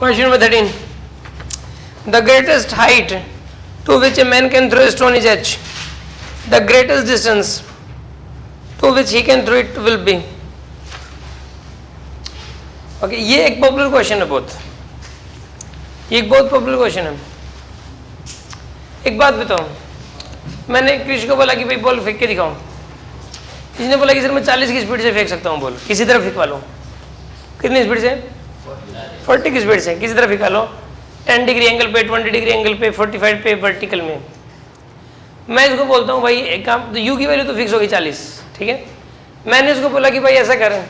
Question number 13. The greatest height to which a man can throw a stone is h. The greatest distance to which he can throw it will be. Okay, ये एक popular question है बहुत, ये एक बहुत popular question है। एक बात बताओ, मैंने कृष्ण को बोला कि भाई बॉल फेंक के दिखाओ, इसने बोला कि सर मैं 40 की स्पीड से फेंक सकता हूँ बॉल, किसी तरह फेंकवा लो। कितनी स्पीड से? 40 की स्पीड से किसी तरह फेंका लो, 10 डिग्री एंगल पे, 20 डिग्री एंगल पे, 45 पे वर्टिकल में। मैं इसको बोलता हूँ भाई एक काम, तो यू की वैल्यू तो फिक्स होगी 40, ठीक है। मैंने इसको बोला कि भाई ऐसा कर,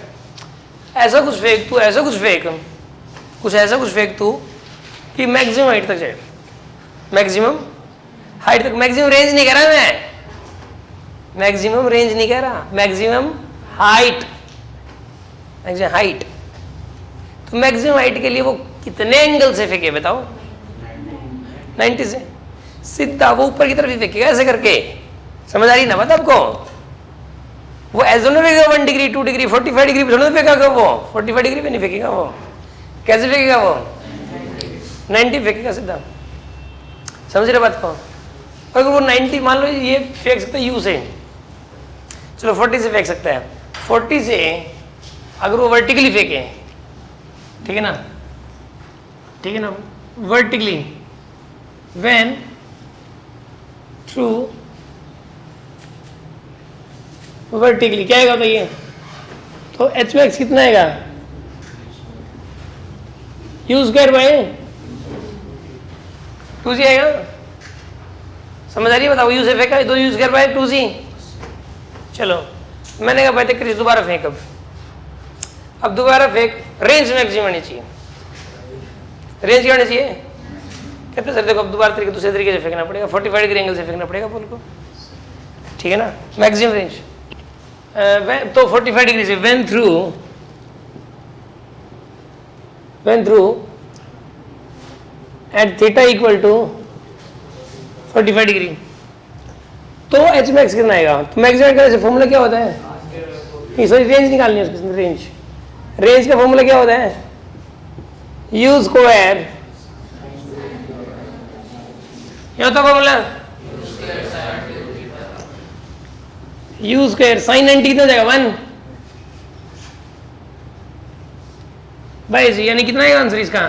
ऐसा कुछ फेंक तू, ऐसा कुछ फेंक, कुछ ऐसा कुछ फेंक तू कि मैक्सिमम हाइट तक जाए, मैक्सिमम हाइट तक। मैक्सिमम रेंज नहीं कह रहा मैं, मैक्सिमम रेंज नहीं कह रहा, मैक्सिमम हाइट, मैक्सिमम हाइट। तो मैक्सिमम हाइट के लिए वो कितने एंगल से फेंके बताओ? 90 से सीधा वो ऊपर की तरफ ही फेंकेगा ऐसे करके। समझ आ रही ना बात आपको? वो ऐसे नहीं फेंकेगा 1 डिग्री 2 डिग्री 45 डिग्री पे थोड़ा फेंकेगा वो, 45 डिग्री पे नहीं फेंकेगा वो। कैसे फेंकेगा वो? 90 फेंकेगा सीधा। समझ रहे बात को? अगर वो 90 मान लो ये फेंक सकता है यू से, चलो 40 से फेंक सकता है, 40 से अगर वो वर्टिकली फेंके, ठीक है ना, ठीक है ना, वर्टिकली व्हेन थ्रू वर्टिकली क्या आएगा बताइए? तो एच मैक्स कितना आएगा? यू स्क्वायर बाय 2g आएगा। समझ आ रही है बताओ? यू से फेंका तो यू स्क्वायर बाय 2g। चलो मैंने कहा भाई क्रिस दोबारा फेंक, अब दोबारा फेंक, रेंज मैक्सिमम आनी चाहिए। रेंज क्या आनी चाहिए? कहते सर देखो अब दोबारा तरीके दूसरे तरीके से फेंकना पड़ेगा, 45 डिग्री एंगल से फेंकना पड़ेगा बॉल को, ठीक है ना। मैक्सिमम रेंज तो 45 डिग्री से when through at theta equal to 45 degree, तो एच मैक्स कितना आएगा? तो मैक्सिमम करने से फॉर्मूला क्या होता है? सॉरी रेंज निकालनी है उसकी। रेंज का फॉर्मूला क्या होता है? यू स्क्वायर, क्या होता है फॉर्मूला? यू स्क्वायर साइन 90 कितना जाएगा? 1 बाई जी, यानी कितना आएगा आंसर इसका?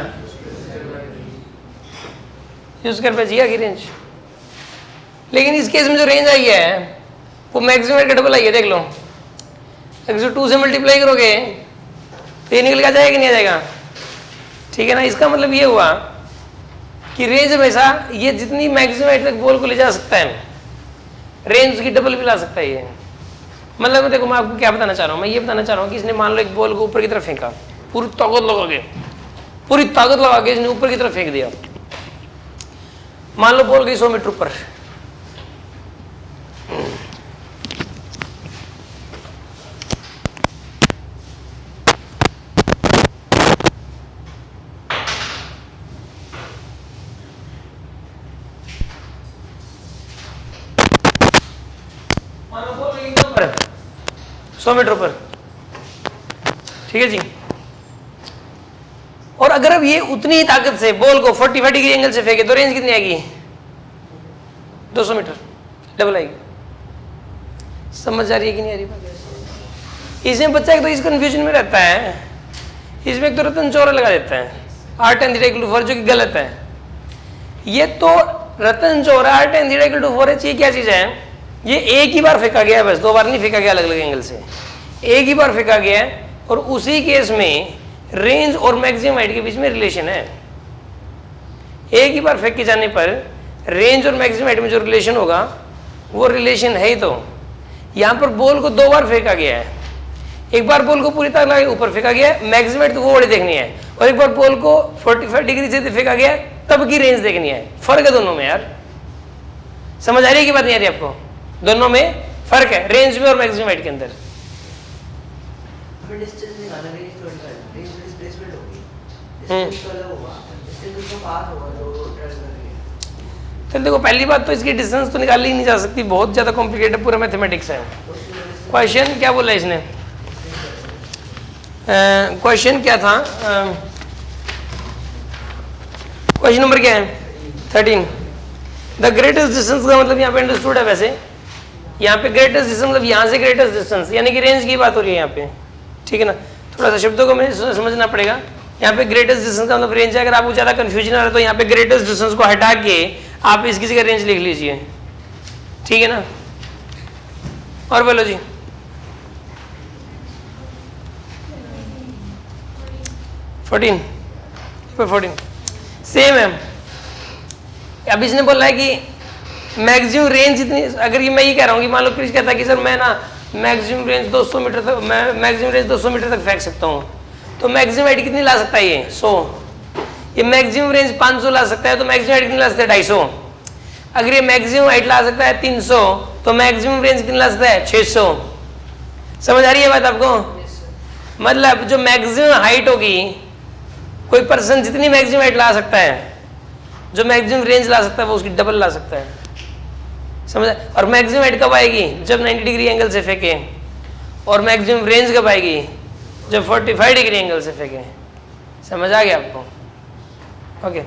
यू स्क्वायर बाई जी आ गई रेंज। लेकिन इस केस में जो रेंज आई है वो मैक्सिमम का डबल आई है, देख लो। अगर 2 से मल्टीप्लाई करोगे तो ये निकल के आ जाएगा कि नहीं आ जाएगा? ठीक है ना। इसका मतलब ये हुआ कि रेंज हमेशा ये जितनी मैक्सिमम हाइट तक बॉल को ले जा सकता है, रेंज की डबल भी ला सकता है ये। मतलब देखो मैं आपको क्या बताना चाह रहा हूँ, मैं ये बताना चाह रहा हूँ कि इसने मान लो एक बॉल को ऊपर की तरफ फेंका, पूरी ताकत लगा के इसने ऊपर की तरफ फेंक दिया। मान लो बॉल गई 100 मीटर ऊपर, मानो बॉल गई 100 मीटर ऊपर, ठीक है जी। और अगर अब ये उतनी ही ताकत से बॉल को 45 डिग्री एंगल से फेंके तो रेंज कितनी आएगी? 200 मीटर, डबल आएगी। समझ आ रही है कि नहीं आ रही बात? इसमें बच्चा एक तो इस कंफ्यूजन में रहता है, इसमें एक तो रतन चौरा लगा देता है r tan θ = 4, जो कि गलत है। ये तो रतन चौरा r tan θ = 4 ये क्या चीज है? ये एक ही बार फेंका गया है, बस 2 बार नहीं फेंका गया अलग अलग एंगल से, एक ही बार फेंका गया है। और उसी केस में रेंज और मैक्सिमम हाइट के बीच में रिलेशन है। एक ही बार फेंक के जाने पर रेंज और मैक्सिमम हाइट में जो रिलेशन होगा वो रिलेशन है ही। तो यहाँ पर बॉल को 2 बार फेंका गया है, एक बार बॉल को पूरी तरह लगा ऊपर फेंका गया है, मैक्सिमम हाइट तो वो वाली देखनी है, और एक बार बॉल को 45 डिग्री से फेंका गया है तब की रेंज देखनी है। फर्क है दोनों में यार। समझ आ रही है कि बात नहीं आ रही आपको? दोनों में फर्क है, रेंज में और मैक्सिमम हाइट के अंदर। तो देखो पहली बात तो इसकी डिस्टेंस तो निकाली ही नहीं जा सकती, बहुत ज्यादा कॉम्प्लिकेटेड पूरा मैथमेटिक्स है। क्वेश्चन क्या बोला इसने? क्वेश्चन क्या था? क्वेश्चन नंबर क्या है 13। द ग्रेटेस्ट डिस्टेंस का मतलब यहाँ पे अंडरस्टूड है। वैसे यहाँ पे ग्रेटेस्ट डिस्टेंस मतलब यहाँ से ग्रेटेस्ट डिस्टेंस यानी कि रेंज की बात हो रही है यहाँ पे, ठीक है ना। थोड़ा सा शब्दों को मुझे समझना पड़ेगा। यहाँ पे ग्रेटेस्ट डिस्टेंस का मतलब रेंज है। अगर आपको ज़्यादा कंफ्यूजन आ रहा है तो यहाँ पे ग्रेटेस्ट डिस्टेंस को हटा के आप इसकी जगह रेंज लिख लीजिए, ठीक है ना। और बोलो जी। 14 सेम है। अब इसने बोला है कि मैक्सिमम रेंज इतनी, अगर ये मैं ये कह रहा हूँ कि मान लो क्रिश कहता है कि सर मैं ना मैक्सिमम रेंज 200 मीटर तक, मैं मैक्सिमम रेंज 200 मीटर तक फेंक सकता हूँ, तो मैक्सिमम हाइट कितनी ला सकता है ये 100। ये मैक्सिमम रेंज 500 ला सकता है, तो मैक्सिमम हाइट कितनी ला सकता है 250। अगर ये मैक्सिमम हाइट ला सकता है 300, तो मैक्सिमम रेंज कितनी ला सकता है 600। समझ आ रही है बात आपको? मतलब जो मैक्सिमम हाइट होगी, कोई पर्सन जितनी मैक्सिमम हाइट ला सकता है, जो मैक्सिमम रेंज ला सकता है वो उसकी डबल ला सकता है। समझ? और मैक्सिमम हाइट कब आएगी? जब 90 डिग्री एंगल से फेंके। और मैक्सिमम रेंज कब आएगी? जब 45 डिग्री एंगल से फेंके। समझ आ गया आपको? ओके।